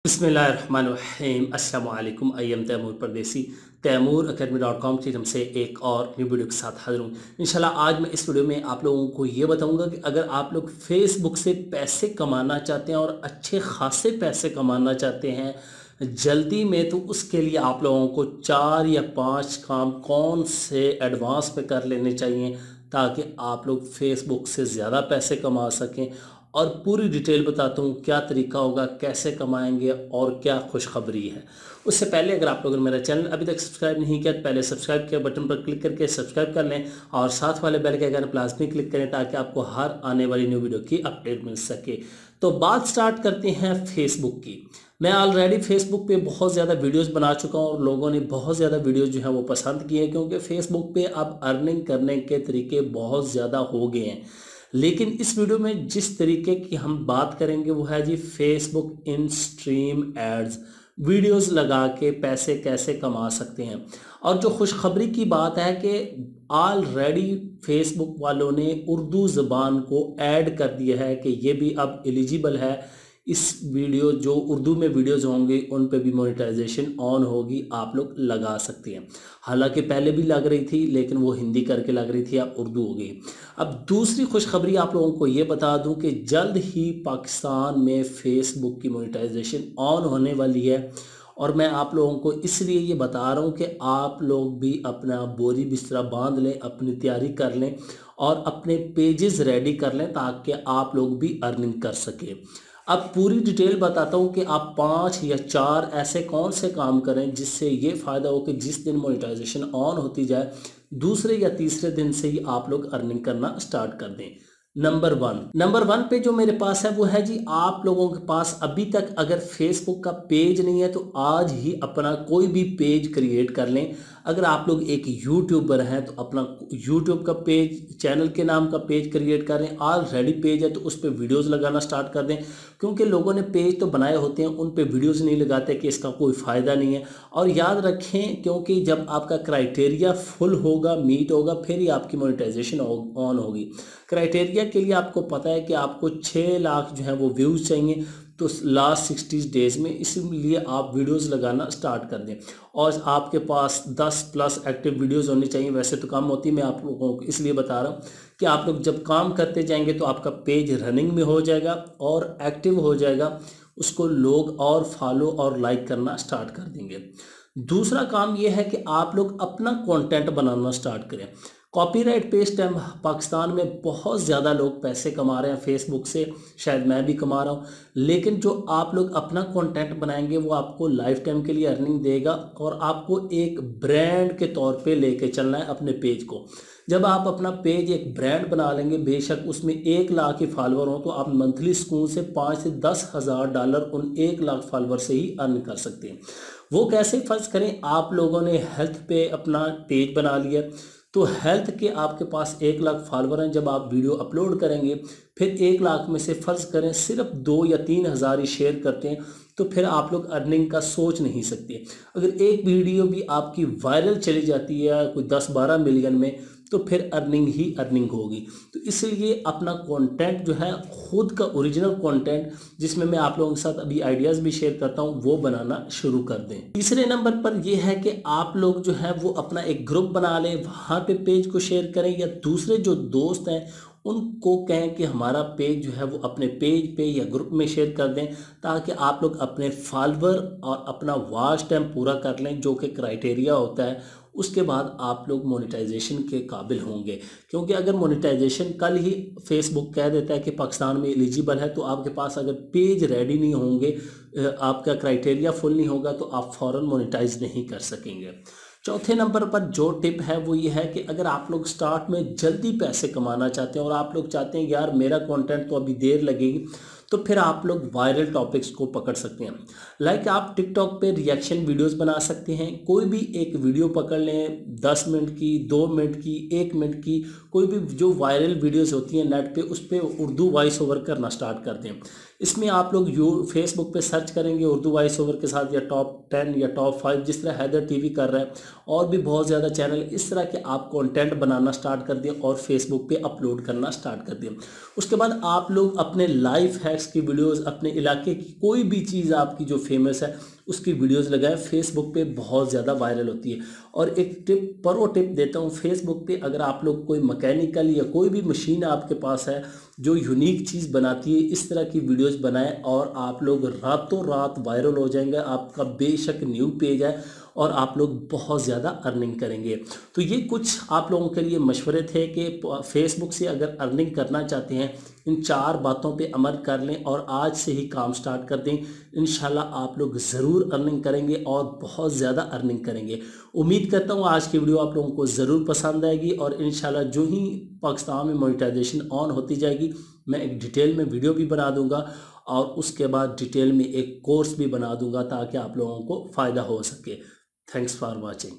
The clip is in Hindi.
बिस्मिल्लाहिर्रहमानिर्रहीम अस्सलाम वालेकुम। आई एम तैमूर परदेसी तैमूर academy.com की तरफ से एक और न्यू वीडियो के साथ हाजिर हूँ। इंशाल्लाह आज मैं इस वीडियो में आप लोगों को ये बताऊंगा कि अगर आप लोग फेसबुक से पैसे कमाना चाहते हैं और अच्छे खासे पैसे कमाना चाहते हैं जल्दी में, तो उसके लिए आप लोगों को 4 या 5 काम कौन से एडवांस पे कर लेने चाहिए ताकि आप लोग फेसबुक से ज़्यादा पैसे कमा सकें। और पूरी डिटेल बताता हूँ क्या तरीका होगा, कैसे कमाएंगे और क्या खुशखबरी है। उससे पहले अगर आप लोगों ने मेरा चैनल अभी तक सब्सक्राइब नहीं किया तो पहले सब्सक्राइब के बटन पर क्लिक करके सब्सक्राइब कर लें और साथ वाले बेल के आइकन पर लाजमी क्लिक करें ताकि आपको हर आने वाली न्यू वीडियो की अपडेट मिल सके। तो बात स्टार्ट करते हैं फेसबुक की। मैं ऑलरेडी फेसबुक पे बहुत ज़्यादा वीडियोस बना चुका हूँ और लोगों ने बहुत ज़्यादा वीडियोस जो हैं वो पसंद किए हैं, क्योंकि फेसबुक पे अब अर्निंग करने के तरीके बहुत ज़्यादा हो गए हैं। लेकिन इस वीडियो में जिस तरीके की हम बात करेंगे वो है जी Facebook in stream ads, videos लगा के पैसे कैसे कमा सकते हैं। और जो खुशखबरी की बात है कि ऑलरेडी फेसबुक वालों ने उर्दू ज़बान को ऐड कर दिया है कि ये भी अब एलिजिबल है। इस वीडियो जो उर्दू में वीडियोस होंगे उन पे भी मोनेटाइजेशन ऑन होगी, आप लोग लगा सकते हैं। हालांकि पहले भी लग रही थी लेकिन वो हिंदी करके लग रही थी, अब उर्दू हो गई। अब दूसरी खुशखबरी आप लोगों को ये बता दूं कि जल्द ही पाकिस्तान में फेसबुक की मोनेटाइजेशन ऑन होने वाली है। और मैं आप लोगों को इसलिए ये बता रहा हूँ कि आप लोग भी अपना बोरी बिस्तरा बांध लें, अपनी तैयारी कर लें और अपने पेजेस रेडी कर लें ताकि आप लोग भी अर्निंग कर सकें। अब पूरी डिटेल बताता हूँ कि आप 5 या 4 ऐसे कौन से काम करें जिससे ये फ़ायदा हो कि जिस दिन मोनेटाइजेशन ऑन होती जाए दूसरे या तीसरे दिन से ही आप लोग अर्निंग करना स्टार्ट कर दें। नंबर वन पे जो मेरे पास है वो है जी, आप लोगों के पास अभी तक अगर फेसबुक का पेज नहीं है तो आज ही अपना कोई भी पेज क्रिएट कर लें। अगर आप लोग एक यूट्यूबर हैं तो अपना यूट्यूब का पेज, चैनल के नाम का पेज क्रिएट करें। ऑलरेडी पेज है तो उस पर वीडियोस लगाना स्टार्ट कर दें, क्योंकि लोगों ने पेज तो बनाए होते हैं उन पे वीडियोस नहीं लगाते कि इसका कोई फ़ायदा नहीं है। और याद रखें, क्योंकि जब आपका क्राइटेरिया फुल होगा, मीट होगा, फिर ही आपकी मोनेटाइजेशन ऑन होगी। क्राइटेरिया के लिए आपको पता है कि आपको 6 लाख जो है वो व्यूज़ चाहिए तो लास्ट 60 डेज़ में, इसलिए आप वीडियोस लगाना स्टार्ट कर दें। और आपके पास 10 प्लस एक्टिव वीडियोस होनी चाहिए, वैसे तो कम होती, मैं आप लोगों को इसलिए बता रहा हूँ कि आप लोग जब काम करते जाएंगे तो आपका पेज रनिंग में हो जाएगा और एक्टिव हो जाएगा, उसको लोग और फॉलो और लाइक करना स्टार्ट कर देंगे। दूसरा काम यह है कि आप लोग अपना कंटेंट बनाना स्टार्ट करें। कॉपीराइट पे इस टाइम पाकिस्तान में बहुत ज़्यादा लोग पैसे कमा रहे हैं फेसबुक से, शायद मैं भी कमा रहा हूँ। लेकिन जो आप लोग अपना कंटेंट बनाएंगे वो आपको लाइफ टाइम के लिए अर्निंग देगा और आपको एक ब्रांड के तौर पे लेके चलना है अपने पेज को। जब आप अपना पेज एक ब्रांड बना लेंगे, बेशक उसमें 1 लाख के फॉलोअर हो, तो आप मंथली सुकून से 5 से 10 हज़ार डॉलर उन 1 लाख फॉलोअर से ही अर्न कर सकते हैं। वो कैसे? फर्ज करें आप लोगों ने हेल्थ पे अपना पेज बना लिया, तो हेल्थ के आपके पास 1 लाख फॉलोअर हैं। जब आप वीडियो अपलोड करेंगे फिर 1 लाख में से फ़र्ज़ करें सिर्फ 2 या 3 हज़ार ही शेयर करते हैं, तो फिर आप लोग अर्निंग का सोच नहीं सकते। अगर एक वीडियो भी आपकी वायरल चली जाती है कोई 10-12 मिलियन में, तो फिर अर्निंग ही अर्निंग होगी। तो इसलिए अपना कंटेंट जो है, खुद का ओरिजिनल कंटेंट जिसमें मैं आप लोगों के साथ अभी आइडियाज़ भी शेयर करता हूँ, वो बनाना शुरू कर दें। तीसरे नंबर पर यह है कि आप लोग जो है वो अपना एक ग्रुप बना लें, वहाँ पे पेज को शेयर करें या दूसरे जो दोस्त हैं उनको कहें कि हमारा पेज जो है वो अपने पेज पे या ग्रुप में शेयर कर दें, ताकि आप लोग अपने फॉलोअर और अपना वॉच टाइम पूरा कर लें जो कि क्राइटेरिया होता है। उसके बाद आप लोग मोनेटाइजेशन के काबिल होंगे, क्योंकि अगर मोनेटाइजेशन कल ही फेसबुक कह देता है कि पाकिस्तान में एलिजिबल है, तो आपके पास अगर पेज रेडी नहीं होंगे, आपका क्राइटेरिया फुल नहीं होगा, तो आप फ़ौरन मोनेटाइज नहीं कर सकेंगे। चौथे नंबर पर जो टिप है वो ये है कि अगर आप लोग स्टार्ट में जल्दी पैसे कमाना चाहते हैं और आप लोग चाहते हैं यार मेरा कंटेंट तो अभी देर लगेगी, तो फिर आप लोग वायरल टॉपिक्स को पकड़ सकते हैं। लाइक आप टिकटॉक पे रिएक्शन वीडियोस बना सकते हैं। कोई भी एक वीडियो पकड़ लें, 10 मिनट की, 2 मिनट की, 1 मिनट की, कोई भी जो वायरल वीडियोस होती हैं नेट पे, उस पर उर्दू वॉइस ओवर करना स्टार्ट कर दें। इसमें आप लोग फेसबुक पे सर्च करेंगे उर्दू वॉइस ओवर के साथ, या टॉप 10 या टॉप 5, जिस तरह हैदर टीवी कर रहा है, और भी बहुत ज़्यादा चैनल इस तरह के आप कंटेंट बनाना स्टार्ट कर दिए और फेसबुक पे अपलोड करना स्टार्ट कर दिए। उसके बाद आप लोग अपने लाइफ हैक्स की वीडियोस, अपने इलाके की कोई भी चीज़ आपकी जो फेमस है उसकी वीडियोस लगाएं, फेसबुक पे बहुत ज़्यादा वायरल होती है। और एक टिप देता हूँ, फेसबुक पे अगर आप लोग कोई मैकेनिकल या कोई भी मशीन आपके पास है जो यूनिक चीज़ बनाती है, इस तरह की वीडियोस बनाएं और आप लोग रातों रात वायरल हो जाएंगे। आपका बेशक न्यू पेज है और आप लोग बहुत ज़्यादा अर्निंग करेंगे। तो ये कुछ आप लोगों के लिए मशवरे थे कि फेसबुक से अगर अर्निंग करना चाहते हैं, इन 4 बातों पे अमल कर लें और आज से ही काम स्टार्ट कर दें। इंशाल्लाह आप लोग ज़रूर अर्निंग करेंगे और बहुत ज़्यादा अर्निंग करेंगे। उम्मीद करता हूँ आज की वीडियो आप लोगों को ज़रूर पसंद आएगी, और इंशाल्लाह जो ही पाकिस्तान में मोनेटाइजेशन ऑन होती जाएगी, मैं एक डिटेल में वीडियो भी बना दूंगा और उसके बाद डिटेल में एक कोर्स भी बना दूंगा ताकि आप लोगों को फ़ायदा हो सके। Thanks for watching.